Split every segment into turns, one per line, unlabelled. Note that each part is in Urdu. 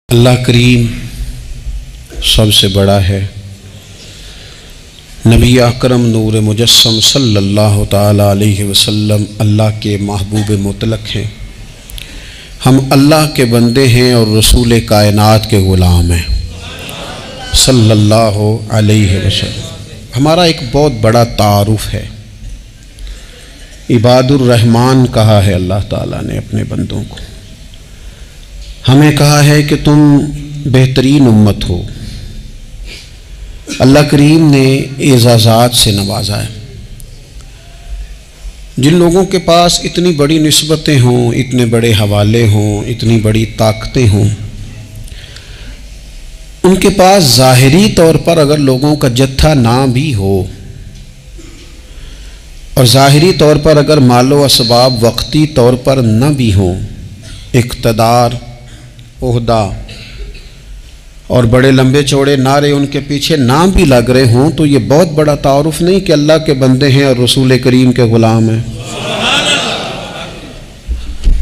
اللہ کریم سب سے بڑا ہے۔ نبی اکرم نور مجسم صلی اللہ تعالی علیہ وسلم اللہ کے محبوب مطلق ہیں۔ ہم اللہ کے بندے ہیں اور رسول کائنات کے غلام ہیں صلی اللہ علیہ وسلم۔ ہمارا ایک بہت بڑا تعارف ہے، عباد الرحمن کہا ہے اللہ تعالیٰ نے اپنے بندوں کو۔ ہمیں کہا ہے کہ تم بہترین امت ہو۔ اللہ کریم نے اعزازات سے نوازا ہے۔ جن لوگوں کے پاس اتنی بڑی نسبتیں ہوں، اتنے بڑے حوالے ہوں، اتنی بڑی طاقتیں ہوں، ان کے پاس ظاہری طور پر اگر لوگوں کا جتھا نہ بھی ہو اور ظاہری طور پر اگر مال و اسباب وقتی طور پر نہ بھی ہوں، اقتدار، عہدہ اور بڑے لمبے چوڑے نعرے ان کے پیچھے نہ بھی لگ رہے ہوں، تو یہ بہت بڑا تعارف نہیں کہ اللہ کے بندے ہیں اور رسول کریم کے غلام ہیں۔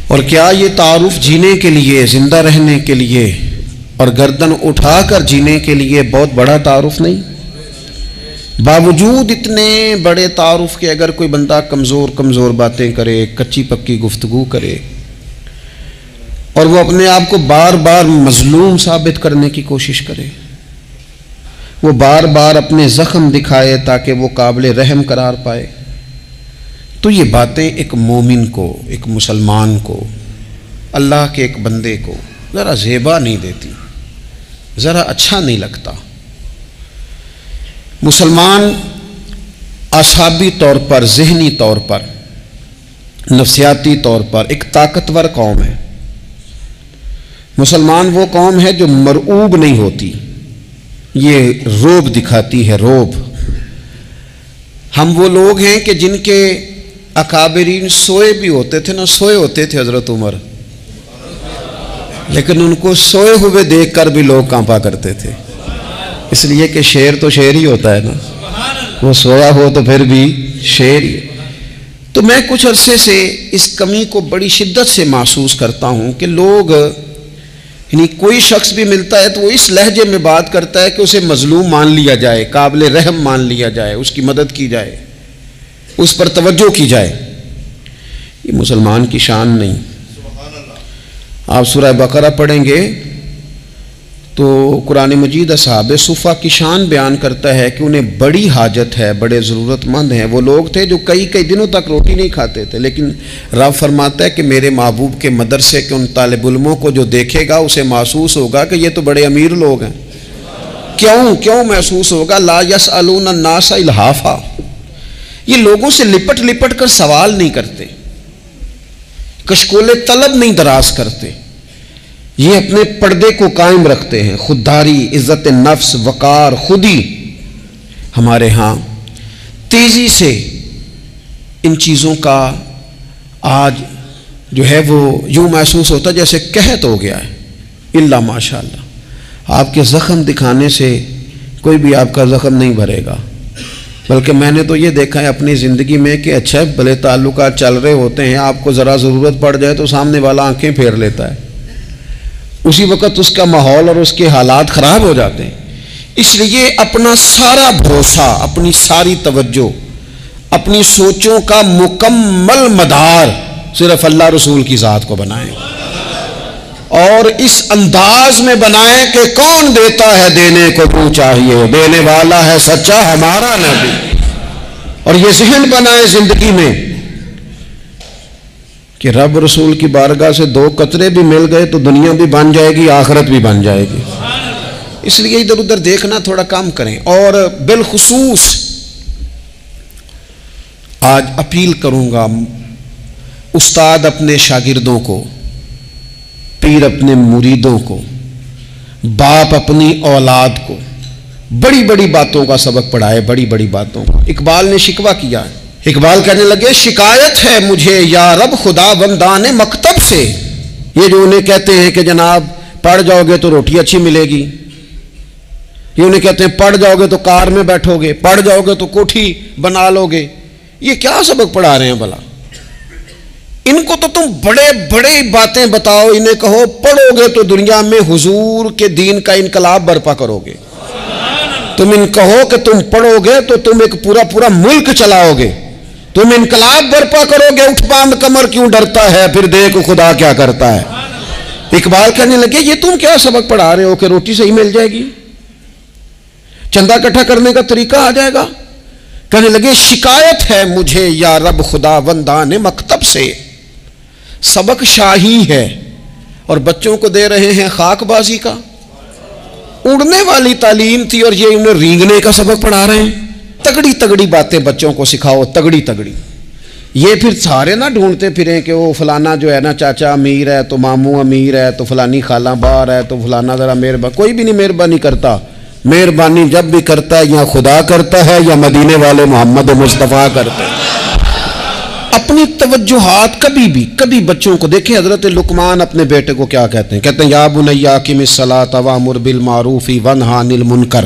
اور کیا یہ تعارف جینے کے لیے، زندہ رہنے کے لیے اور گردن اٹھا کر جینے کے لیے بہت بڑا تعارف نہیں؟ باوجود اتنے بڑے تعارف کے اگر کوئی بندہ کمزور باتیں کرے، کچی پکی گفتگو کرے اور وہ اپنے آپ کو بار بار مظلوم ثابت کرنے کی کوشش کرے، وہ بار بار اپنے زخم دکھائے تاکہ وہ قابل رحم قرار پائے، تو یہ باتیں ایک مومن کو، ایک مسلمان کو، اللہ کے ایک بندے کو ذرا زیبا نہیں دیتی، ذرا اچھا نہیں لگتا۔ مسلمان اعصابی طور پر، ذہنی طور پر، نفسیاتی طور پر ایک طاقتور قوم ہے۔ مسلمان وہ قوم ہے جو مرعوب نہیں ہوتی، یہ روب دکھاتی ہے، روب۔ ہم وہ لوگ ہیں کہ جن کے اکابرین سوئے بھی ہوتے تھے، نہ سوئے ہوتے تھے حضرت عمر، لیکن ان کو سوئے ہوئے دیکھ کر بھی لوگ کانپا کرتے تھے، اس لیے کہ شیر تو شیر ہی ہوتا ہے نا، وہ سویا ہو تو پھر بھی شیر ہی۔ تو میں کچھ عرصے سے اس کمی کو بڑی شدت سے محسوس کرتا ہوں کہ لوگ، یعنی کوئی شخص بھی ملتا ہے تو وہ اس لہجے میں بات کرتا ہے کہ اسے مظلوم مان لیا جائے، قابل رحم مان لیا جائے، اس کی مدد کی جائے، اس پر توجہ کی جائے۔ یہ مسلمان کی شان نہیں۔ آپ سورہ بقرہ پڑھیں گے تو قرآن مجید اصحاب صفہ کی شان بیان کرتا ہے کہ انہیں بڑی حاجت ہے، بڑے ضرورت مند ہیں۔ وہ لوگ تھے جو کئی دنوں تک روٹی نہیں کھاتے تھے، لیکن رب فرماتا ہے کہ میرے محبوب کے مدرسے کے ان طالب علموں کو جو دیکھے گا اسے محسوس ہوگا کہ یہ تو بڑے امیر لوگ ہیں۔ کیوں محسوس ہوگا؟ لا یسألون الناس الحافا، یہ لوگوں سے لپٹ کر سوال نہیں کرتے، کشکول طلب نہیں دراز کرتے، یہ اپنے پردے کو قائم رکھتے ہیں۔ خودداری، عزت نفس، وقار، خودی، ہمارے ہاں تیزی سے ان چیزوں کا آج جو ہے وہ یوں محسوس ہوتا جیسے قحط ہو گیا ہے۔ الا ماشاءاللہ، آپ کے زخم دکھانے سے کوئی بھی آپ کا زخم نہیں بھرے گا، بلکہ میں نے تو یہ دیکھا ہے اپنی زندگی میں کہ اچھا بھلے تعلقات چل رہے ہوتے ہیں، آپ کو ذرا ضرورت پڑ جائے تو سامنے والا آنکھیں پھیر لیتا ہے، اسی وقت اس کا ماحول اور اس کے حالات خراب ہو جاتے ہیں۔ اس لیے اپنا سارا بھروسہ، اپنی ساری توجہ، اپنی سوچوں کا مکمل مدار صرف اللہ رسول کی ذات کو بنائیں، اور اس انداز میں بنائیں کہ کون دیتا ہے دینے کو تو چاہیے، دینے والا ہے سچا ہمارا نبی۔ اور یہ ذہن بنائیں زندگی میں کہ رب رسول کی بارگاہ سے 2 قطرے بھی مل گئے تو دنیا بھی بن جائے گی، آخرت بھی بن جائے گی۔ اس لیے ادھر ادھر دیکھنا تھوڑا کم کریں۔ اور بالخصوص آج اپیل کروں گا، استاد اپنے شاگردوں کو، پیر اپنے مریدوں کو، باپ اپنی اولاد کو بڑی بڑی باتوں کا سبق پڑھائے، بڑی بڑی باتوں کا۔ اقبال نے شکوہ کیا ہے، اقبال کہنے لگے شکایت ہے مجھے یا رب خدا بندان مکتب سے، یہ جو انہیں کہتے ہیں کہ جناب پڑھ جاؤ گے تو روٹی اچھی ملے گی، یہ انہیں کہتے ہیں پڑھ جاؤ گے تو کار میں بیٹھو گے، پڑھ جاؤ گے تو کوٹھی بنا لو گے، یہ کیا سبق پڑھا رہے ہیں بھلا؟ ان کو تو تم بڑے بڑے باتیں بتاؤ، انہیں کہو پڑھو گے تو دنیا میں حضور کے دین کا انقلاب برپا کرو گے، تم ان کہو کہ تم پڑھو گے تو تم ایک پورا ملک چلاؤ گے، تم انقلاب برپا کرو گے، اٹھ باندھ کمر کیوں ڈرتا ہے، پھر دیکھو خدا کیا کرتا ہے۔ اقبال کہنے لگے یہ تم کیا سبق پڑھا رہے ہو کہ روٹی صحیح مل جائے گی، چندہ اکٹھا کرنے کا طریقہ آ جائے گا؟ کہنے لگے شکایت ہے مجھے یا رب خدا وندان مکتب سے، سبق شاہی ہے اور بچوں کو دے رہے ہیں خاک بازی کا۔ اڑنے والی تعلیم تھی اور یہ انہیں رینگنے کا سبق پڑھا رہے ہیں۔ تگڑی تگڑی باتیں بچوں کو سکھاؤ، تگڑی تگڑی۔ یہ پھر سارے نہ ڈھونڈتے پھریں کہ وہ فلانا جو ہے نا چاچا امیر ہے تو ماموں امیر ہے تو فلانی خالہ باہر ہے تو فلانا ذرا مہربانی، کوئی بھی نہیں مہربانی کرتا۔ مہربانی جب بھی کرتا ہے یا خدا کرتا ہے یا مدینے والے محمد مصطفیٰ کرتے ہیں۔ اپنی توجہات کبھی بچوں کو دیکھیں، حضرت لقمان اپنے بیٹے کو کیا کہتے ہیں؟ کہتے ہیں یا بنی اقم الصلاۃ وامر بالمعروف وانہی عن المنکر۔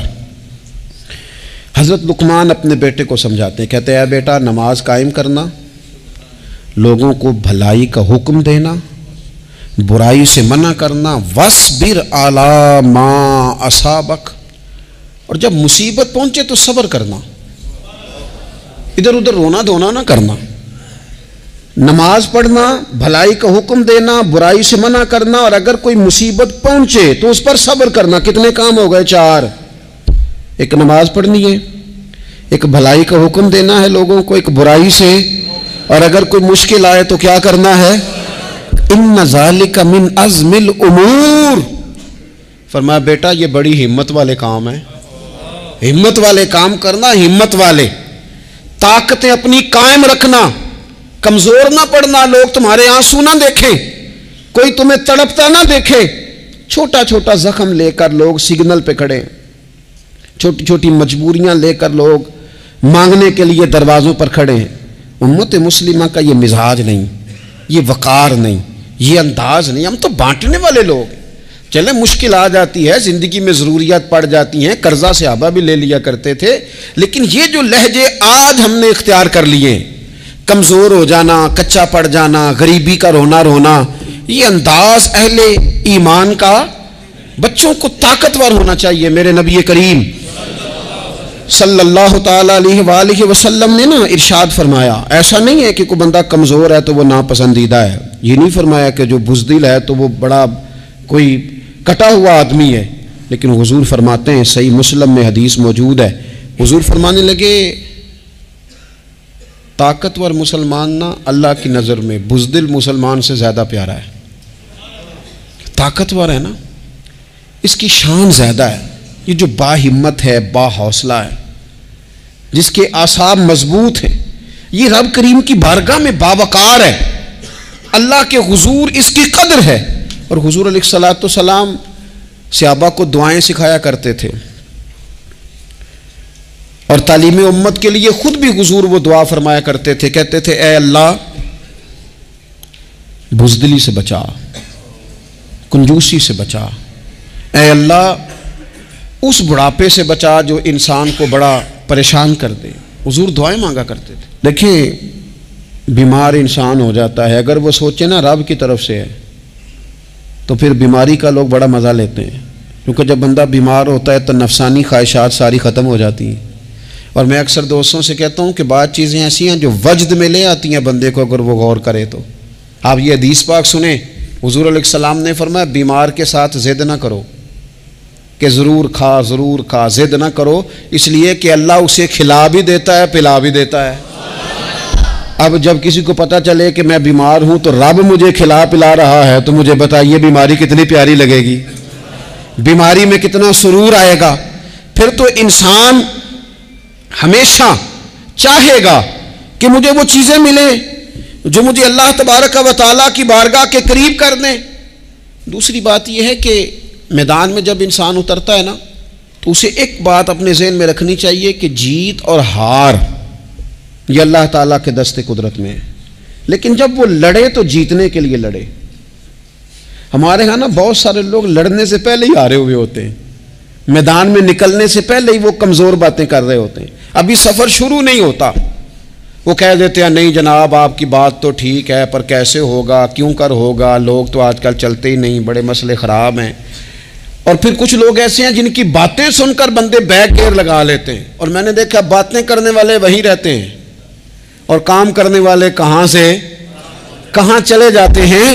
حضرت لقمان اپنے بیٹے کو سمجھاتے ہیں، کہتے ہیں اے بیٹا نماز قائم کرنا، لوگوں کو بھلائی کا حکم دینا، برائی سے منع کرنا، وَاصْبِرْ عَلَىٰ مَا أَصَابَكَ، اور جب مصیبت پہنچے تو صبر کرنا، ادھر ادھر رونا دھونا نہ کرنا۔ نماز پڑھنا، بھلائی کا حکم دینا، برائی سے منع کرنا، اور اگر کوئی مصیبت پہنچے تو اس پر صبر کرنا۔ کتنے کام ہو گئے؟ 4۔ ایک نماز پڑھنی ہے، ایک بھلائی کا حکم دینا ہے لوگوں کو، ایک برائی سے، اور اگر کوئی مشکل آئے تو کیا کرنا ہے؟ ان ذالک من عزم الامور۔ فرمایا بیٹا یہ بڑی ہمت والے کام ہیں، ہمت والے کام کرنا، ہمت والے، طاقتیں اپنی قائم رکھنا، کمزور نہ پڑنا، لوگ تمہارے آنسو نہ دیکھیں، کوئی تمہیں تڑپتا نہ دیکھے۔ چھوٹا چھوٹا زخم لے کر لوگ سگنل پہ کھڑے، چھوٹی چھوٹی مجبوریاں لے کر لوگ مانگنے کے لیے دروازوں پر کھڑے ہیں۔ امت مسلمہ کا یہ مزاج نہیں، یہ وقار نہیں، یہ انداز نہیں۔ ہم تو بانٹنے والے لوگ ہیں۔ چلیں مشکل آ جاتی ہے، زندگی میں ضروریات پڑ جاتی ہیں، قرضہ صحابہ بھی لے لیا کرتے تھے، لیکن یہ جو لہجے آج ہم نے اختیار کر لیے، کمزور ہو جانا، کچا پڑ جانا، غریبی کا رونا، یہ انداز اہل ایمان کا۔ بچوں کو طاقتور ہونا چاہیے۔ میرے نبی کریم صلی اللہ تعالی علیہ وآلہ وسلم نے نا ارشاد فرمایا، ایسا نہیں ہے کہ کوئی بندہ کمزور ہے تو وہ ناپسندیدہ ہے، یہ نہیں فرمایا کہ جو بزدل ہے تو وہ بڑا کوئی کٹا ہوا آدمی ہے، لیکن حضور فرماتے ہیں، صحیح مسلم میں حدیث موجود ہے، حضور فرمانے لگے طاقتور مسلمان نا اللہ کی نظر میں بزدل مسلمان سے زیادہ پیارا ہے۔ طاقتور ہے نا، اس کی شان زیادہ ہے۔ یہ جو با ہمت ہے، با حوصلہ ہے، جس کے اعصاب مضبوط ہیں، یہ رب کریم کی بارگاہ میں باوقار ہے، اللہ کے حضور اس کی قدر ہے۔ اور حضور علیہ الصلوۃ والسلام صحابہ کو دعائیں سکھایا کرتے تھے، اور تعلیم امت کے لیے خود بھی حضور وہ دعا فرمایا کرتے تھے، کہتے تھے اے اللہ بزدلی سے بچا، کنجوسی سے بچا، اے اللہ اس بڑھاپے سے بچا جو انسان کو بڑا پریشان کر دے۔ حضور دعائیں مانگا کرتے تھے۔ دیکھیں بیمار انسان ہو جاتا ہے، اگر وہ سوچے نا رب کی طرف سے ہے تو پھر بیماری کا لوگ بڑا مزہ لیتے ہیں، کیونکہ جب بندہ بیمار ہوتا ہے تو نفسانی خواہشات ساری ختم ہو جاتی ہیں۔ اور میں اکثر دوستوں سے کہتا ہوں کہ بعض چیزیں ایسی ہیں جو وجد میں لے آتی ہیں بندے کو، اگر وہ غور کرے تو۔ آپ یہ حدیث پاک سنیں، حضور علیہ السلام نے فرمایا بیمار کے ساتھ ضد نہ کرو کہ ضرور کھا، ضد نہ کرو، اس لیے کہ اللہ اسے کھلا بھی دیتا ہے، پلا بھی دیتا ہے۔ اب جب کسی کو پتہ چلے کہ میں بیمار ہوں تو رب مجھے کھلا پلا رہا ہے تو مجھے بتائیے بیماری کتنی پیاری لگے گی، بیماری میں کتنا سرور آئے گا۔ پھر تو انسان ہمیشہ چاہے گا کہ مجھے وہ چیزیں ملیں جو مجھے اللہ تبارک و تعالیٰ کی بارگاہ کے قریب کر دیں۔ دوسری بات یہ ہے کہ میدان میں جب انسان اترتا ہے نا تو اسے ایک بات اپنے ذہن میں رکھنی چاہیے کہ جیت اور ہار یہ اللہ تعالیٰ کے دست قدرت میں ہے، لیکن جب وہ لڑے تو جیتنے کے لیے لڑے۔ ہمارے ہاں نا بہت سارے لوگ لڑنے سے پہلے ہی ہارے ہوئے ہوتے ہیں، میدان میں نکلنے سے پہلے ہی وہ کمزور باتیں کر رہے ہوتے ہیں، ابھی سفر شروع نہیں ہوتا وہ کہہ دیتے ہیں نہیں جناب آپ کی بات تو ٹھیک ہے پر کیسے ہوگا، کیوں کر ہوگا، لوگ تو آج کل چلتے ہی نہیں، بڑے مسئلے خراب ہیں۔ اور پھر کچھ لوگ ایسے ہیں جن کی باتیں سن کر بندے بیک گیئر لگا لیتے ہیں، اور میں نے دیکھا باتیں کرنے والے وہیں رہتے ہیں اور کام کرنے والے کہاں سے کہاں چلے جاتے ہیں۔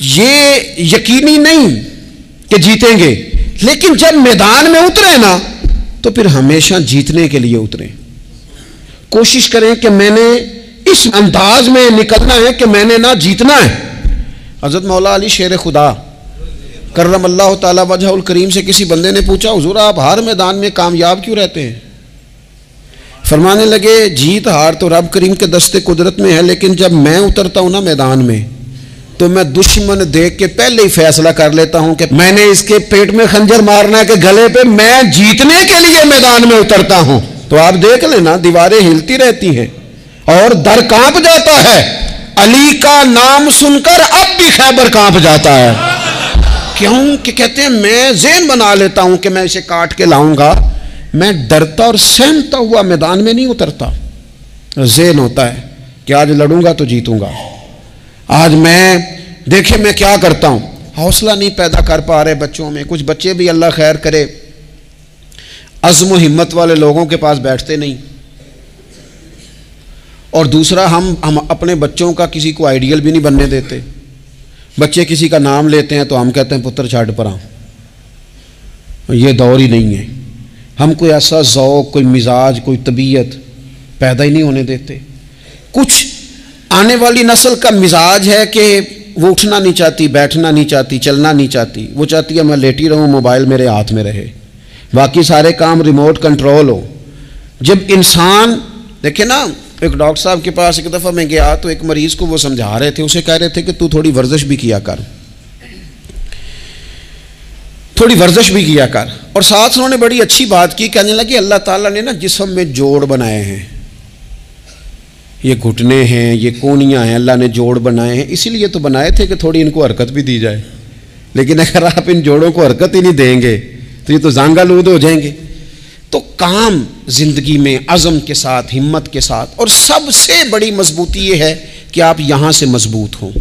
یہ یقینی نہیں کہ جیتیں گے، لیکن جب میدان میں اترے نا تو پھر ہمیشہ جیتنے کے لیے اتریں۔ کوشش کریں کہ میں نے اس انداز میں نکلنا ہے کہ میں نے نہ جیتنا ہے۔ حضرت مولا علی شیر خدا کرم اللہ تعالی وجہ الکریم سے کسی بندے نے پوچھا حضور آپ ہر میدان میں کامیاب کیوں رہتے ہیں؟ فرمانے لگے جیت ہار تو رب کریم کے دستے قدرت میں ہے، لیکن جب میں اترتا ہوں نا میدان میں تو میں دشمن دیکھ کے پہلے ہی فیصلہ کر لیتا ہوں کہ میں نے اس کے پیٹ میں خنجر مارنا ہے کہ گلے پہ، میں جیتنے کے لیے میدان میں اترتا ہوں۔ تو آپ دیکھ لینا دیواریں ہلتی رہتی ہیں اور در کانپ جاتا ہے، علی کا نام سن کر اب بھی خیبر کانپ جاتا ہے۔ کیوں کہ کہتے ہیں میں ذہن بنا لیتا ہوں کہ میں اسے کاٹ کے لاؤں گا، میں ڈرتا اور سہمتا ہوا میدان میں نہیں اترتا۔ ذہن ہوتا ہے کہ آج لڑوں گا تو جیتوں گا، آج میں دیکھیں میں کیا کرتا ہوں۔ حوصلہ نہیں پیدا کر پا رہے بچوں میں، کچھ بچے بھی اللہ خیر کرے عزم و ہمت والے لوگوں کے پاس بیٹھتے نہیں، اور دوسرا ہم اپنے بچوں کا کسی کو آئیڈیل بھی نہیں بننے دیتے۔ بچے کسی کا نام لیتے ہیں تو ہم کہتے ہیں پتر چھاڑ پرا، یہ دور ہی نہیں ہے۔ ہم کوئی ایسا ذوق، کوئی مزاج، کوئی طبیعت پیدا ہی نہیں ہونے دیتے۔ کچھ آنے والی نسل کا مزاج ہے کہ وہ اٹھنا نہیں چاہتی، بیٹھنا نہیں چاہتی، چلنا نہیں چاہتی، وہ چاہتی ہے میں لیٹی رہوں، موبائل میرے ہاتھ میں رہے، باقی سارے کام ریموٹ کنٹرول ہو۔ جب انسان دیکھیں نا، ایک ڈاکٹر صاحب کے پاس ایک دفعہ میں گیا تو ایک مریض کو وہ سمجھا رہے تھے، اسے کہہ رہے تھے کہ تو تھوڑی ورزش بھی کیا کر، تھوڑی ورزش بھی کیا کر، اور ساتھ انہوں نے بڑی اچھی بات کی، کہنے لگے اللہ تعالیٰ نے نا جسم میں جوڑ بنائے ہیں، یہ گھٹنے ہیں، یہ کونیاں ہیں، اللہ نے جوڑ بنائے ہیں، اسی لیے تو بنائے تھے کہ تھوڑی ان کو حرکت بھی دی جائے، لیکن اگر آپ ان جوڑوں کو حرکت ہی نہیں دیں گے تو یہ تو زانگا لود ہو جائیں گے۔ تو کام زندگی میں عزم کے ساتھ، ہمت کے ساتھ، اور سب سے بڑی مضبوطی یہ ہے کہ آپ یہاں سے مضبوط ہوں،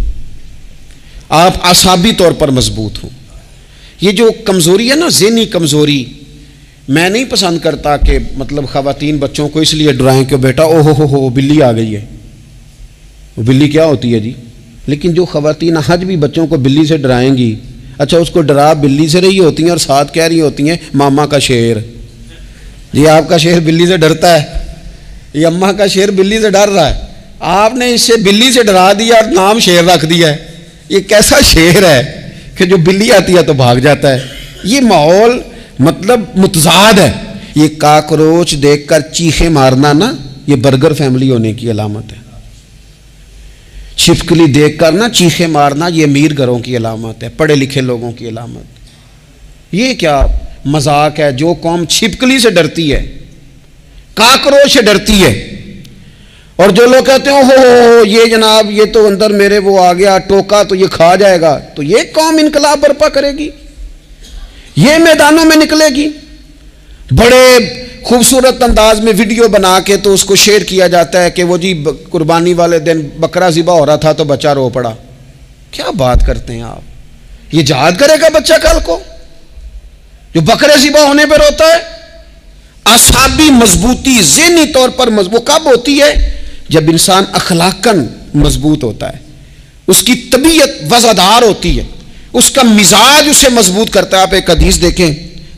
آپ اعصابی طور پر مضبوط ہوں۔ یہ جو کمزوری ہے نا، ذہنی کمزوری، میں نہیں پسند کرتا کہ مطلب خواتین بچوں کو اس لیے ڈرائیں کہ بیٹا او ہو بلی آ گئی ہے۔ وہ بلی کیا ہوتی ہے جی؟ لیکن جو خواتین حج بھی بچوں کو بلی سے ڈرائیں گی، اچھا اس کو ڈرا بلی سے رہی ہوتی ہیں اور ساتھ کہہ رہی ہوتی ہیں ماما کا شیر، جی آپ کا شیر بلی سے ڈرتا ہے، یہ اماں کا شیر بلی سے ڈر رہا ہے، آپ نے اس سے بلی سے ڈرا دیا اور نام شیر رکھ دیا ہے۔ یہ کیسا شیر ہے کہ جو بلی آتی ہے تو بھاگ جاتا ہے؟ یہ ماحول مطلب متضاد ہے۔ یہ کاکروچ دیکھ کر چیخیں مارنا نا، یہ برگر فیملی ہونے کی علامت ہے۔ چھپکلی دیکھ کر نا چیخیں مارنا، یہ امیر گھروں کی علامت ہے، پڑھے لکھے لوگوں کی علامت۔ یہ کیا مذاق ہے؟ جو قوم چھپکلی سے ڈرتی ہے، کاکروچ سے ڈرتی ہے، اور جو لوگ کہتے ہیں ہو یہ جناب یہ تو اندر میرے وہ آ گیا ٹوکا تو یہ کھا جائے گا، تو یہ قوم انقلاب برپا کرے گی، یہ میدانوں میں نکلے گی۔ بڑے خوبصورت انداز میں ویڈیو بنا کے تو اس کو شیئر کیا جاتا ہے کہ وہ جی قربانی والے دن بکرا ذبح ہو رہا تھا تو بچہ رو پڑا۔ کیا بات کرتے ہیں آپ؟ یہ جہاد کرے گا بچہ کل کو جو بکرے ذبح ہونے پہ روتا ہے؟ اعصابی مضبوطی ذہنی طور پر مضبوط کب ہوتی ہے؟ جب انسان اخلاقاً مضبوط ہوتا ہے، اس کی طبیعت وزادار ہوتی ہے، اس کا مزاج اسے مضبوط کرتا ہے۔ آپ ایک حدیث دیکھیں،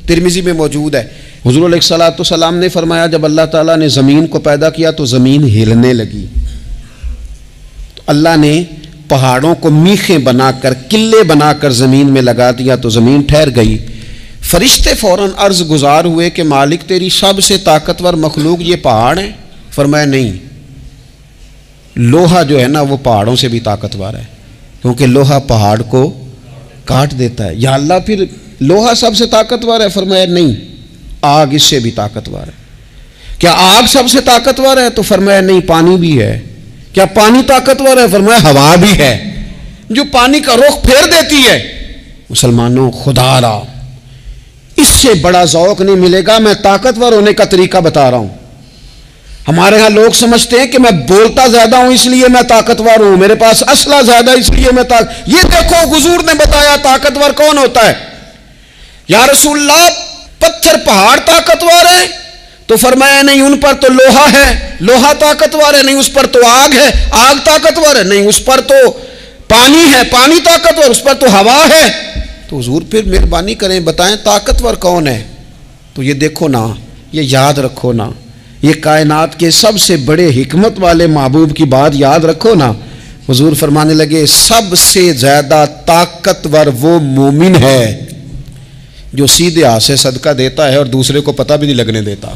ترمذی میں موجود ہے، حضور علیہ الصلوۃ والسلام نے فرمایا جب اللہ تعالیٰ نے زمین کو پیدا کیا تو زمین ہلنے لگی، تو اللہ نے پہاڑوں کو میخیں بنا کر، قلعے بنا کر زمین میں لگا دیا تو زمین ٹھہر گئی۔ فرشتے فوراً عرض گزار ہوئے کہ مالک تیری سب سے طاقتور مخلوق یہ پہاڑ ہیں؟ فرمایا نہیں، لوہا جو ہے نا وہ پہاڑوں سے بھی طاقتور ہے، کیونکہ لوہا پہاڑ کو کاٹ دیتا ہے۔ یا اللہ پھر لوہا سب سے طاقتور ہے؟ فرمایا نہیں، آگ اس سے بھی طاقتور ہے۔ کیا آگ سب سے طاقتور ہے؟ تو فرمایا نہیں، پانی بھی ہے۔ کیا پانی طاقتور ہے؟ فرمایا ہوا بھی ہے، جو پانی کا رخ پھیر دیتی ہے۔ مسلمانوں خدا را اس سے بڑا ذوق نہیں ملے گا۔ میں طاقتور ہونے کا طریقہ بتا رہا ہوں، ہمارے ہاں لوگ سمجھتے ہیں کہ میں بولتا زیادہ ہوں اس لیے میں طاقتور ہوں، میرے پاس اسلحہ زیادہ اس لیے میں یہ دیکھو حضور نے بتایا طاقتور کون ہوتا ہے۔ یا رسول اللہ پتھر پہاڑ طاقتور ہے؟ تو فرمایا نہیں، ان پر تو لوہا ہے، لوہا طاقتور ہے، نہیں اس پر تو آگ ہے، آگ طاقتور ہے، نہیں اس پر تو پانی ہے، پانی طاقتور، اس پر تو ہوا ہے۔ تو حضور پھر مہربانی کریں بتائیں طاقتور کون ہے؟ تو یہ دیکھو نا، یہ یاد رکھو نا، یہ کائنات کے سب سے بڑے حکمت والے محبوب کی بات یاد رکھو نا۔ حضور فرمانے لگے سب سے زیادہ طاقتور وہ مومن ہے جو سیدھے ہاتھ سے صدقہ دیتا ہے اور دوسرے کو پتہ بھی نہیں لگنے دیتا۔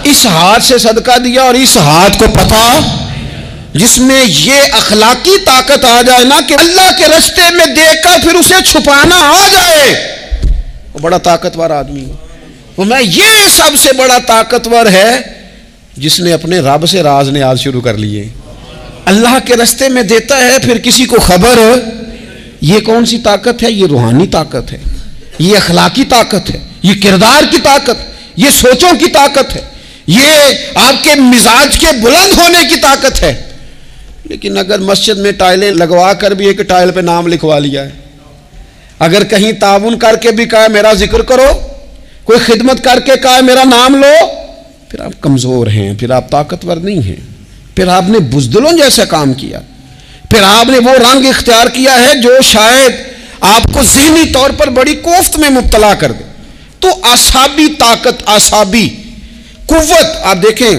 اس ہاتھ سے صدقہ دیا اور اس ہاتھ کو پتہ، جس میں یہ اخلاقی طاقت آ جائے نا کہ اللہ کے راستے میں دیکھ کر پھر اسے چھپانا آ جائے، وہ بڑا طاقتور آدمی ہے۔ وہ میں یہ سب سے بڑا طاقتور ہے جس نے اپنے رب سے راز نیاز شروع کر لیے، اللہ کے راستے میں دیتا ہے پھر کسی کو خبر۔ یہ کون سی طاقت ہے؟ یہ روحانی طاقت ہے، یہ اخلاقی طاقت ہے، یہ کردار کی طاقت، یہ سوچوں کی طاقت ہے، یہ آپ کے مزاج کے بلند ہونے کی طاقت ہے۔ لیکن اگر مسجد میں ٹائلیں لگوا کر بھی ایک ٹائل پہ نام لکھوا لیا ہے، اگر کہیں تعاون کر کے بھی کہا میرا ذکر کرو، کوئی خدمت کر کے کہا میرا نام لو، پھر آپ کمزور ہیں، پھر آپ طاقتور نہیں ہیں، پھر آپ نے بزدلوں جیسا کام کیا، پھر آپ نے وہ رنگ اختیار کیا ہے جو شاید آپ کو ذہنی طور پر بڑی کوفت میں مبتلا کر دے۔ تو اعصابی طاقت، اعصابی قوت، آپ دیکھیں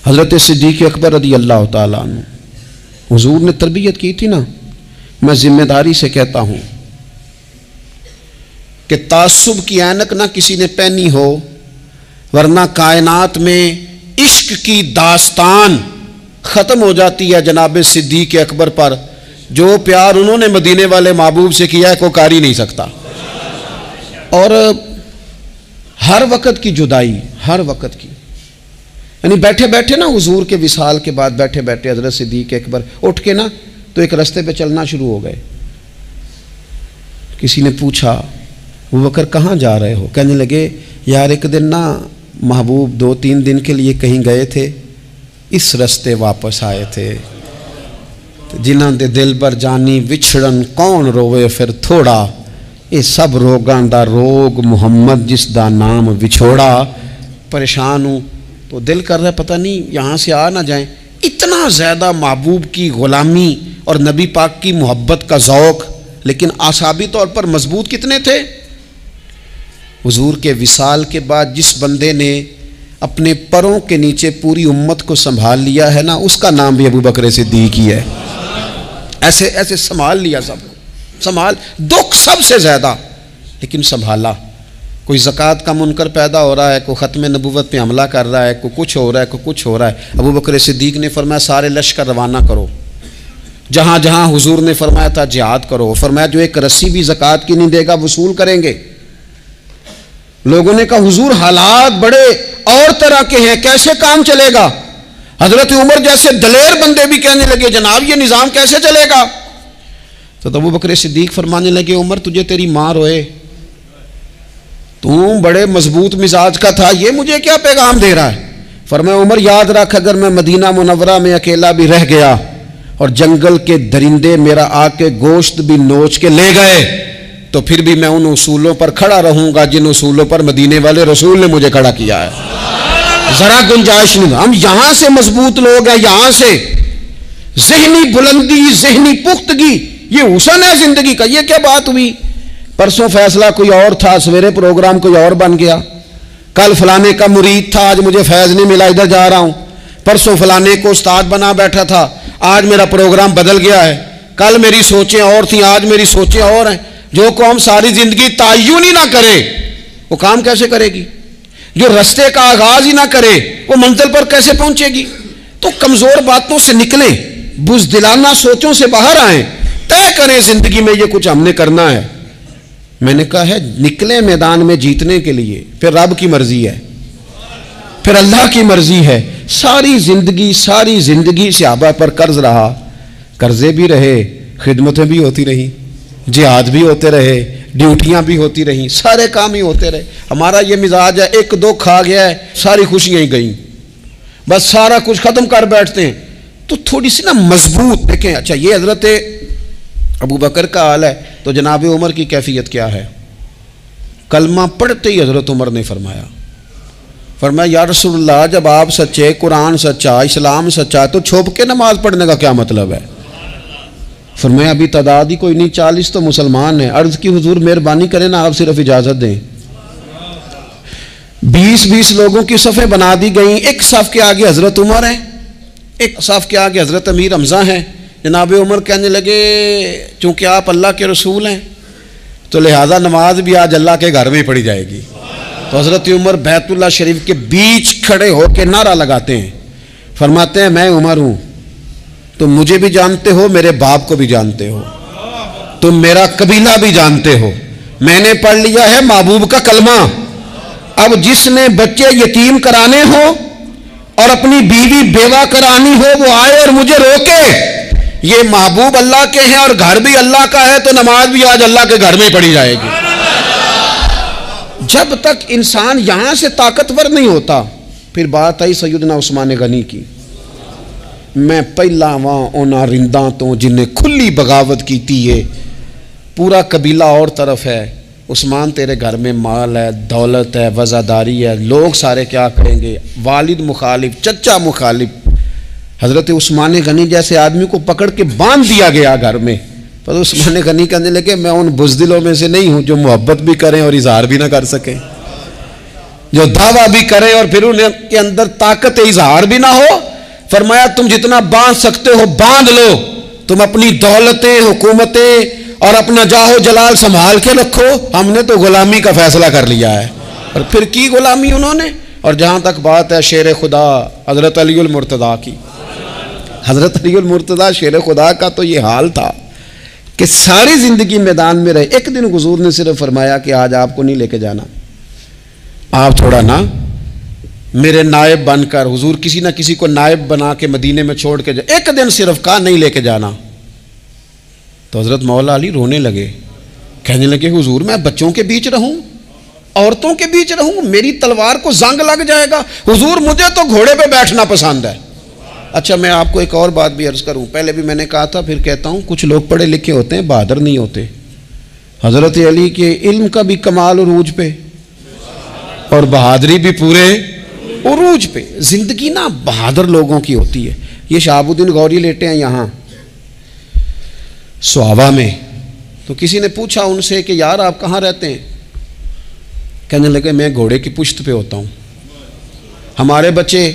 حضرت صدیق اکبر رضی اللہ تعالیٰ عنہ، حضور نے تربیت کی تھی نا۔ میں ذمہ داری سے کہتا ہوں کہ تعصب کی اینک نہ کسی نے پہنی ہو، ورنہ کائنات میں عشق کی داستان ختم ہو جاتی ہے جناب صدیق اکبر پر۔ جو پیار انہوں نے مدینے والے محبوب سے کیا ہے کوئی کر ہی نہیں سکتا۔ اور ہر وقت کی جدائی، ہر وقت کی، یعنی بیٹھے بیٹھے نا حضور کے وصال کے بعد بیٹھے بیٹھے حضرت صدیق اکبر اٹھ کے نا تو ایک رستے پہ چلنا شروع ہو گئے۔ کسی نے پوچھا ابو بکر کہاں جا رہے ہو؟ کہنے لگے یار ایک دن نا محبوب 2-3 دن کے لیے کہیں گئے تھے، اس رستے واپس آئے تھے، جنہاں دے دل بر جانی وچھڑن کون روے پھر تھوڑا، یہ سب روگاں دا روگ محمد جس دا نام وچھوڑا۔ پریشان ہوں تو دل کر رہا ہے پتہ نہیں یہاں سے آ نہ جائیں۔ اتنا زیادہ محبوب کی غلامی اور نبی پاک کی محبت کا ذوق، لیکن اعصابی طور پر مضبوط کتنے تھے؟ حضور کے وصال کے بعد جس بندے نے اپنے پروں کے نیچے پوری امت کو سنبھال لیا ہے نا، اس کا نام بھی ابو بکر صدیق ہی ہے۔ ایسے ایسے سنبھال لیا، سب سنبھال، دکھ سب سے زیادہ لیکن سنبھالا۔ کوئی زکوٰۃ کا منکر پیدا ہو رہا ہے، کوئی ختم نبوت پہ حملہ کر رہا ہے، کوئی کچھ ہو رہا ہے، کوئی کچھ ہو رہا ہے، ابو بکر صدیق نے فرمایا سارے لشکر روانہ کرو، جہاں جہاں حضور نے فرمایا تھا جہاد کرو۔ فرمایا جو ایک رسی بھی زکوٰۃ کی نہیں دے گا وصول کریں گے۔ لوگوں نے کہا حضور حالات بڑے اور طرح کے ہیں، کیسے کام چلے گا؟ حضرت عمر جیسے دلیر بندے بھی کہنے لگے جناب یہ نظام کیسے چلے گا؟ تو ابو بکر صدیق فرمانے لگے عمر تجھے تیری ماں روئے، تو بڑے مضبوط مزاج کا تھا، یہ مجھے کیا پیغام دے رہا ہے؟ فرمایا عمر یاد رکھ اگر میں مدینہ منورہ میں اکیلا بھی رہ گیا اور جنگل کے درندے میرا آ کے گوشت بھی نوچ کے لے گئے تو پھر بھی میں ان اصولوں پر کھڑا رہوں گا جن اصولوں پر مدینے والے رسول نے مجھے کھڑا کیا ہے۔ ذرا گنجائش نہیں۔ ہم یہاں سے مضبوط لوگ ہیں، یہاں سے ذہنی بلندی، ذہنی پختگی، یہ حسن ہے زندگی کا۔ یہ کیا بات ہوئی؟ پرسوں فیصلہ کوئی اور تھا، سویرے پروگرام کوئی اور بن گیا، کل فلانے کا مرید تھا آج مجھے فیض نہیں ملا ادھر جا رہا ہوں، پرسوں فلانے کو استاد بنا بیٹھا تھا آج میرا پروگرام بدل گیا ہے، کل میری سوچیں اور تھیں آج میری سوچیں اور ہیں۔ جو قوم ساری زندگی تعین ہی نہ کرے وہ کام کیسے کرے گی؟ جو رستے کا آغاز ہی نہ کرے وہ منزل پر کیسے پہنچے گی؟ تو کمزور باتوں سے نکلیں، بزدلانہ سوچوں سے باہر آئیں، طے کریں زندگی میں یہ کچھ ہم نے کرنا ہے۔ میں نے کہا ہے نکلیں میدان میں جیتنے کے لیے، پھر رب کی مرضی ہے، پھر اللہ کی مرضی ہے۔ ساری زندگی صحابہ پر قرض رہا، قرضے بھی رہے، خدمتیں بھی ہوتی رہی، جہاد بھی ہوتے رہے، ڈیوٹیاں بھی ہوتی رہیں، سارے کام ہی ہوتے رہے. ہمارا یہ مزاج ہے، ایک دو کھا گیا ہے ساری خوشیاں ہی گئیں، بس سارا کچھ ختم کر بیٹھتے ہیں. تو تھوڑی سی نا مضبوط دیکھیں. اچھا یہ حضرت ابو بکر کا حال ہے تو جناب عمر کی کیفیت کیا ہے؟ کلمہ پڑھتے ہی حضرت عمر نے فرمایا یا رسول اللہ، جب آپ سچے، قرآن سچا، اسلام سچا، تو چھپ کے نماز پڑھنے کا کیا مطلب ہے؟ فرمایا ابھی تعداد ہی کوئی نہیں، 40 تو مسلمان ہیں. عرض کی حضور مہربانی کریں نا، آپ صرف اجازت دیں. 20 لوگوں کی صفیں بنا دی گئیں. ایک صف کے آگے حضرت عمر ہیں، ایک صف کے آگے حضرت امیر حمزہ ہیں. جناب عمر کہنے لگے چونکہ آپ اللہ کے رسول ہیں تو لہذا نماز بھی آج اللہ کے گھر میں پڑھی جائے گی. تو حضرت عمر بیت اللہ شریف کے بیچ کھڑے ہو کے نعرہ لگاتے ہیں، فرماتے ہیں میں عمر ہوں، تم مجھے بھی جانتے ہو، میرے باپ کو بھی جانتے ہو، تم میرا قبیلہ بھی جانتے ہو، میں نے پڑھ لیا ہے محبوب کا کلمہ. اب جس نے بچے یتیم کرانے ہو اور اپنی بیوی بیوہ کرانی ہو وہ آئے اور مجھے روکے. یہ محبوب اللہ کے ہیں اور گھر بھی اللہ کا ہے تو نماز بھی آج اللہ کے گھر میں پڑھی جائے گی. جب تک انسان یہاں سے طاقتور نہیں ہوتا. پھر بات آئی سیدنا عثمان غنی کی. میں پہلا وہاں اونا رنداں تو جنہیں کھلی بغاوت کی تھی ہے، پورا قبیلہ اور طرف ہے. عثمان تیرے گھر میں مال ہے، دولت ہے، وزاداری ہے، لوگ سارے کیا کریں گے؟ والد مخالف، چچا مخالف. حضرت عثمان غنی جیسے آدمی کو پکڑ کے باندھ دیا گیا گھر میں. پر عثمان غنی کہنے لگے میں ان بزدلوں میں سے نہیں ہوں جو محبت بھی کریں اور اظہار بھی نہ کر سکیں، جو دعویٰ بھی کریں اور پھر ان کے اندر طاقت اظہار بھی نہ ہو. فرمایا تم جتنا باندھ سکتے ہو باندھ لو، تم اپنی دولتیں، حکومتیں اور اپنا جاہ و جلال سنبھال کے رکھو، ہم نے تو غلامی کا فیصلہ کر لیا ہے. اور پھر کی غلامی انہوں نے. اور جہاں تک بات ہے شیر خدا حضرت علی المرتضیٰ کی، حضرت علی المرتضیٰ شیر خدا کا تو یہ حال تھا کہ ساری زندگی میدان میں رہے. ایک دن حضور نے صرف فرمایا کہ آج آپ کو نہیں لے کے جانا، آپ تھوڑا نا میرے نائب بن کر، حضور کسی نہ کسی کو نائب بنا کے مدینے میں چھوڑ کے جائے. ایک دن صرف کہا نہیں لے کے جانا. تو حضرت مولا علی رونے لگے، کہنے لگے حضور میں بچوں کے بیچ رہوں، عورتوں کے بیچ رہوں، میری تلوار کو زنگ لگ جائے گا. حضور مجھے تو گھوڑے پہ بیٹھنا پسند ہے. اچھا میں آپ کو ایک اور بات بھی عرض کروں، پہلے بھی میں نے کہا تھا پھر کہتا ہوں، کچھ لوگ پڑھے لکھے ہوتے ہیں بہادر نہیں ہوتے. حضرت علی کے علم کا بھی کمال عروج پہ اور بہادری بھی پورے عروج پہ. زندگی نا بہادر لوگوں کی ہوتی ہے. یہ شہاب الدین غوری لیٹے ہیں یہاں سوابا میں. تو کسی نے پوچھا ان سے کہ یار آپ کہاں رہتے ہیں؟ کہنے لگے میں گھوڑے کی پشت پہ ہوتا ہوں. ہمارے بچے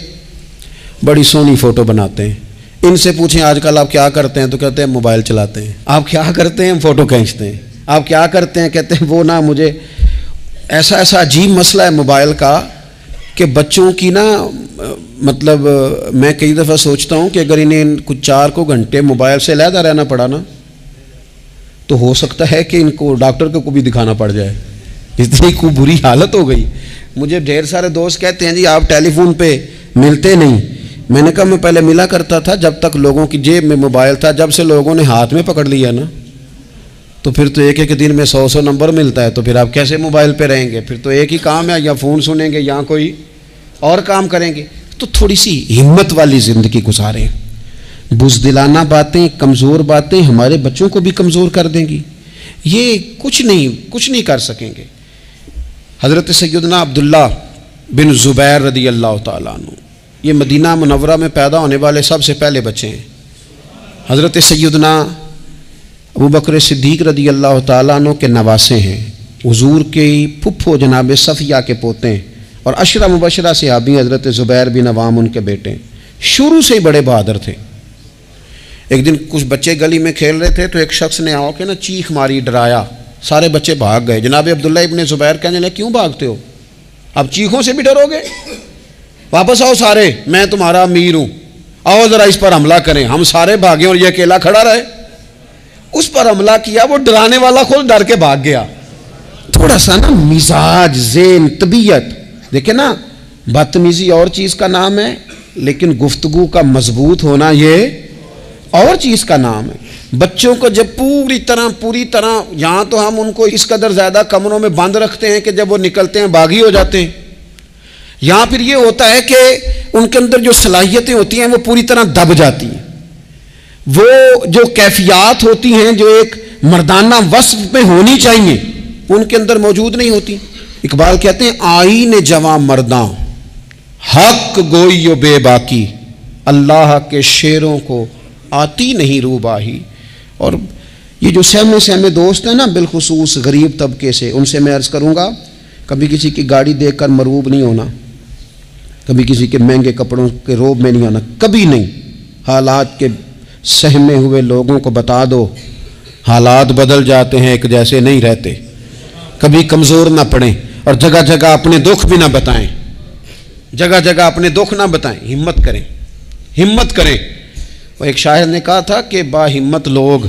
بڑی سونی فوٹو بناتے ہیں. ان سے پوچھیں آج کل آپ کیا کرتے ہیں تو کہتے ہیں موبائل چلاتے ہیں. آپ کیا کرتے ہیں؟ ہم فوٹو کھینچتے ہیں. آپ کیا کرتے ہیں؟ کہتے ہیں وہ نا مجھے ایسا عجیب مسئلہ ہے موبائل کا کہ بچوں کی نا مطلب میں کئی دفعہ سوچتا ہوں کہ اگر انہیں کچھ 4 گھنٹے موبائل سے علیحدہ رہنا پڑا نا تو ہو سکتا ہے کہ ان کو ڈاکٹر کو بھی دکھانا پڑ جائے، اتنی کو بری حالت ہو گئی. مجھے ڈھیر سارے دوست کہتے ہیں جی آپ ٹیلی فون پہ ملتے نہیں. میں نے کہا میں پہلے ملا کرتا تھا جب تک لوگوں کی جیب میں موبائل تھا. جب سے لوگوں نے ہاتھ میں پکڑ لیا نا تو پھر تو ایک دن میں 100 نمبر ملتا ہے. تو پھر آپ کیسے موبائل پہ رہیں گے؟ پھر تو ایک ہی کام ہے، یا فون سنیں گے یا کوئی اور کام کریں گے. تو تھوڑی سی ہمت والی زندگی گزاریں. بزدلانہ باتیں، کمزور باتیں ہمارے بچوں کو بھی کمزور کر دیں گی. یہ کچھ نہیں کر سکیں گے. حضرت سیدنا عبداللہ بن زبیر رضی اللہ تعالیٰ عنہ یہ مدینہ منورہ میں پیدا ہونے والے سب سے پہلے بچے ہیں. حضرت سیدنا ابو بکر صدیق رضی اللہ تعالیٰ عنہ کے نواسے ہیں. حضور کے پھپھو جناب صفیہ کے پوتے ہیں اور عشرہ مبشرہ صحابی حضرت زبیر بن عوام ان کے بیٹے ہیں. شروع سے ہی بڑے بہادر تھے. ایک دن کچھ بچے گلی میں کھیل رہے تھے تو ایک شخص نے آ کے نا چیخ ماری، ڈرایا. سارے بچے بھاگ گئے. جناب عبداللہ ابن زبیر کہنے لگے کیوں بھاگتے ہو؟ اب چیخوں سے بھی ڈرو گے؟ واپس آؤ سارے، میں تمہارا امیر ہوں، آؤ ذرا اس پر حملہ کریں. ہم سارے بھاگے اور یہ اکیلا کھڑا رہے. اس پر حملہ کیا، وہ ڈرانے والا خود ڈر کے بھاگ گیا. تھوڑا سا نا مزاج، ذہن، طبیعت دیکھیں نا. بدتمیزی اور چیز کا نام ہے لیکن گفتگو کا مضبوط ہونا یہ اور چیز کا نام ہے. بچوں کو جب پوری طرح یہاں تو ہم ان کو اس قدر زیادہ کمروں میں بند رکھتے ہیں کہ جب وہ نکلتے ہیں باغی ہو جاتے ہیں. یہاں پھر یہ ہوتا ہے کہ ان کے اندر جو صلاحیتیں ہوتی ہیں وہ پوری طرح دب جاتی ہیں. وہ جو کیفیات ہوتی ہیں جو ایک مردانہ وصف میں ہونی چاہیے ان کے اندر موجود نہیں ہوتی. اقبال کہتے ہیں آئین جواں مرداں حق گوئی و بے باکی، اللہ کے شیروں کو آتی نہیں روباہی. اور یہ جو سہمے دوست ہیں نا، بالخصوص غریب طبقے سے، ان سے میں عرض کروں گا کبھی کسی کی گاڑی دیکھ کر مرعوب نہیں ہونا، کبھی کسی کے مہنگے کپڑوں کے روب میں نہیں آنا، کبھی نہیں. حالات کے سہمے ہوئے لوگوں کو بتا دو حالات بدل جاتے ہیں، ایک جیسے نہیں رہتے. کبھی کمزور نہ پڑیں اور جگہ جگہ اپنے دکھ بھی نہ بتائیں، جگہ جگہ اپنے دکھ نہ بتائیں. ہمت کریں. وہ ایک شاعر نے کہا تھا کہ با ہمت لوگ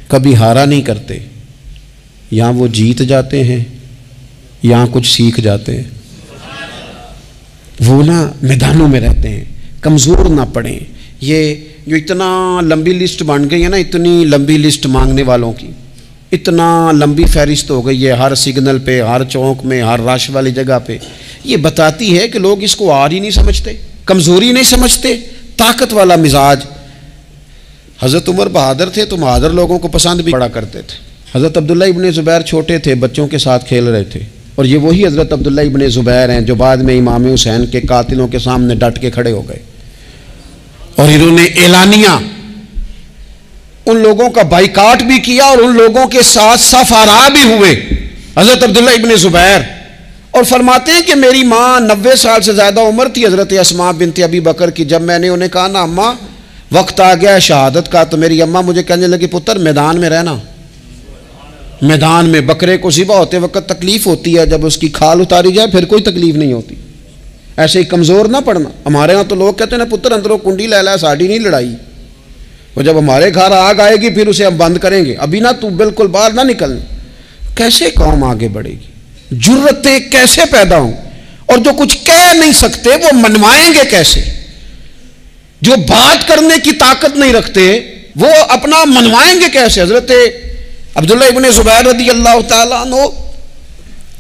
کبھی ہارا نہیں کرتے، یہاں وہ جیت جاتے ہیں یہاں کچھ سیکھ جاتے ہیں. وہ نا میدانوں میں رہتے ہیں. کمزور نہ پڑیں. یہ جو اتنا لمبی لسٹ بن گئی ہے نا، اتنی لمبی لسٹ مانگنے والوں کی، اتنا لمبی فہرست ہو گئی ہے ہر سگنل پہ، ہر چوک میں، ہر رش والی جگہ پہ. یہ بتاتی ہے کہ لوگ اس کو آر ہی نہیں سمجھتے، کمزوری نہیں سمجھتے، طاقت والا مزاج. حضرت عمر بہادر تھے تو بہادر لوگوں کو پسند بھی بڑا کرتے تھے. حضرت عبداللہ ابن زبیر چھوٹے تھے، بچوں کے ساتھ کھیل رہے تھے، اور یہ وہی حضرت عبداللہ ابن زبیر ہیں جو بعد میں امام حسین کے قاتلوں کے سامنے ڈٹ کے کھڑے ہو گئے اور انہوں نے اعلانیہ ان لوگوں کا بائیکاٹ بھی کیا اور ان لوگوں کے ساتھ صف آرا بھی ہوئے. حضرت عبداللہ ابن زبیر اور فرماتے ہیں کہ میری ماں 90 سال سے زیادہ عمر تھی حضرت اسماء بنت ابی بکر کی. جب میں نے انہیں کہا نا اماں وقت آ گیا ہے شہادت کا، تو میری اماں مجھے کہنے لگی پتر میدان میں رہنا. میدان میں بکرے کو ذبح ہوتے وقت تکلیف ہوتی ہے، جب اس کی کھال اتاری جائے پھر کوئی تکلیف نہیں ہوتی. ایسے ہی کمزور نہ پڑنا. ہمارے ہاں تو لوگ کہتے ہیں نا پتر اندروں کنڈی لے لا ساڑی نہیں لڑائی. وہ جب ہمارے گھر آگ آئے گی پھر اسے ہم بند کریں گے، ابھی نہ تو بالکل باہر نہ نکلنا. کیسے قوم آگے بڑھے گی؟ جرتیں کیسے پیدا ہوں؟ اور جو کچھ کہہ نہیں سکتے وہ منوائیں گے کیسے؟ جو بات کرنے کی طاقت نہیں رکھتے وہ اپنا منوائیں گے کیسے؟ حضرت عبداللہ ابن زبیر رضی اللہ تعالیٰ عنہ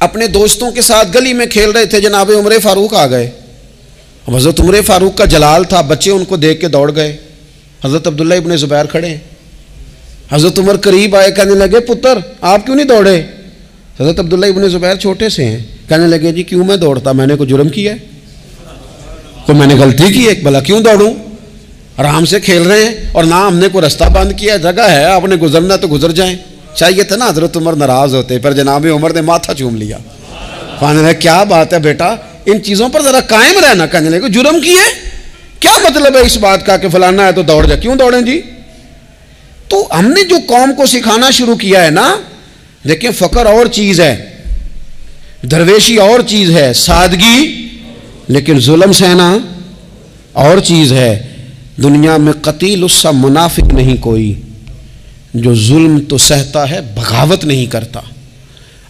اپنے دوستوں کے ساتھ گلی میں کھیل رہے تھے، جناب عمر فاروق آ گئے. اب حضرت عمر فاروق کا جلال تھا، بچے ان کو دیکھ کے دوڑ گئے. حضرت عبداللہ ابن زبیر کھڑے ہیں. حضرت عمر قریب آئے، کہنے لگے پتر آپ کیوں نہیں دوڑے؟ حضرت عبداللہ ابن زبیر چھوٹے سے ہیں، کہنے لگے جی کیوں میں دوڑتا، میں نے کوئی جرم کیا ہے، کوئی میں نے غلطی کی ہے، بھلا کیوں دوڑوں؟ آرام سے کھیل رہے ہیں اور نہ ہم نے کوئی رستہ بند کیا، جگہ ہے آپ نے گزرنا تو گزر جائیں. چاہیے تھا نا حضرت عمر ناراض ہوتے، پر جناب عمر نے ماتھا چوم لیا. کہنے لگے کیا بات ہے بیٹا، ان چیزوں پر ذرا قائم رہنا. کہنے لگے جرم کی ہے، کیا مطلب ہے اس بات کا کہ فلانا ہے تو دوڑ جا؟ کیوں دوڑیں جی؟ تو ہم نے جو قوم کو سکھانا شروع کیا ہے نا، دیکھیں فقر اور چیز ہے، درویشی اور چیز ہے، سادگی لیکن ظلم سہنا اور چیز ہے. دنیا میں قتیل اس سا منافق نہیں کوئی جو ظلم تو سہتا ہے بغاوت نہیں کرتا.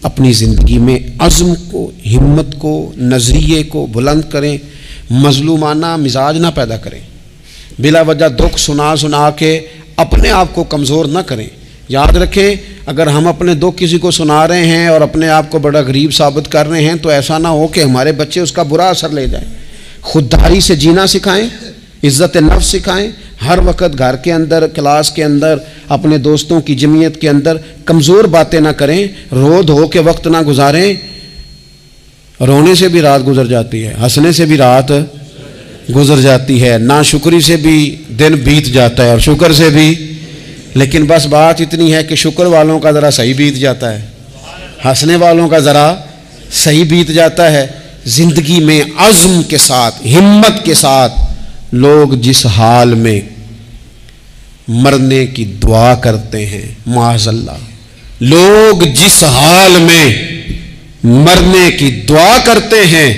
اپنی زندگی میں عزم کو، ہمت کو، نظریے کو بلند کریں، مظلومانہ مزاج نہ پیدا کریں، بلا وجہ دکھ سنا کے اپنے آپ کو کمزور نہ کریں. یاد رکھیں اگر ہم اپنے دکھ کسی کو سنا رہے ہیں اور اپنے آپ کو بڑا غریب ثابت کر رہے ہیں تو ایسا نہ ہو کہ ہمارے بچے اس کا برا اثر لے جائیں. خودداری سے جینا سکھائیں، عزت نفس سکھائیں. ہر وقت گھر کے اندر، کلاس کے اندر، اپنے دوستوں کی جمعیت کے اندر کمزور باتیں نہ کریں، رو دھو کے وقت نہ گزاریں. رونے سے بھی رات گزر جاتی ہے، ہنسنے سے بھی رات گزر جاتی ہے، ناشکری سے بھی دن بیت جاتا ہے اور شکر سے بھی. لیکن بس بات اتنی ہے کہ شکر والوں کا ذرا صحیح بیت جاتا ہے، ہنسنے والوں کا ذرا صحیح بیت جاتا ہے. زندگی میں عزم کے ساتھ، ہمت کے ساتھ لوگ جس حال میں مرنے کی دعا کرتے ہیں، معاذ اللہ، لوگ جس حال میں مرنے کی دعا کرتے ہیں،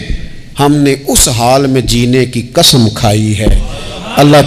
ہم نے اس حال میں جینے کی قسم کھائی ہے. اللہ